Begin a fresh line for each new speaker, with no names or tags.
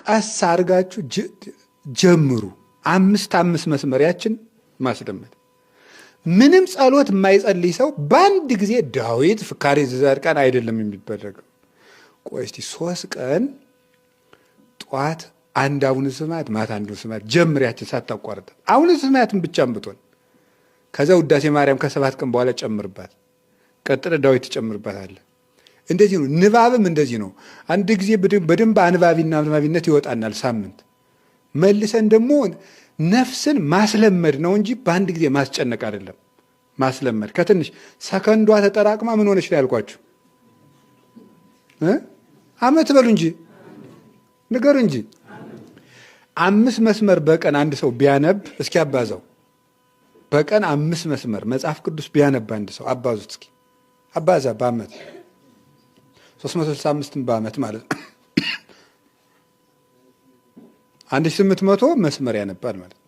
ቀስ አድርጋችሁ ጀምሩ። 5 መስመሪያችን ማስደመጥ። ምንም ጸሎት የማይጸልይ ሰው በአንድ ጊዜ ዳዊት ፍካሬ ዘጻድቃን አይደለም የሚደረገው። ቆይ እስቲ 3 ቀን ጧት አንድ አቡነ ዘበሰማያት ማታ አንድ አቡነ ዘበሰማያት ጀምሪያችን ሳታቋርጥ አቡነ ዘበሰማያትን ብቻም ብትሆን ከዛ ውዳሴ ማርያም ከ7 ቀን በኋላ ጨምርባት፣ ቀጥለ ዳዊት ትጨምርባታለህ። እንደዚህ ነው። ንባብም እንደዚህ ነው። አንድ ጊዜ በደንብ አንባቢና አንባቢነት ይወጣናል ሳምንት። መልሰን ደግሞ ነፍስን ማስለመድ ነው እንጂ በአንድ ጊዜ ማስጨነቅ አይደለም። ማስለመድ ከትንሽ ሰከንዷ ተጠራቅማ ምን ሆነች ላይ ያልኳችሁ አመት በሉ እንጂ ንገሩ እንጂ 5 መስመር በቀን አንድ ሰው ቢያነብ እስኪ አባዛው። በቀን 5 መስመር መጽሐፍ ቅዱስ ቢያነብ አንድ ሰው አባዙት እስኪ አባዛ በአመት 365 በአመት ማለት ነው። 1800 መስመር ያነባል ማለት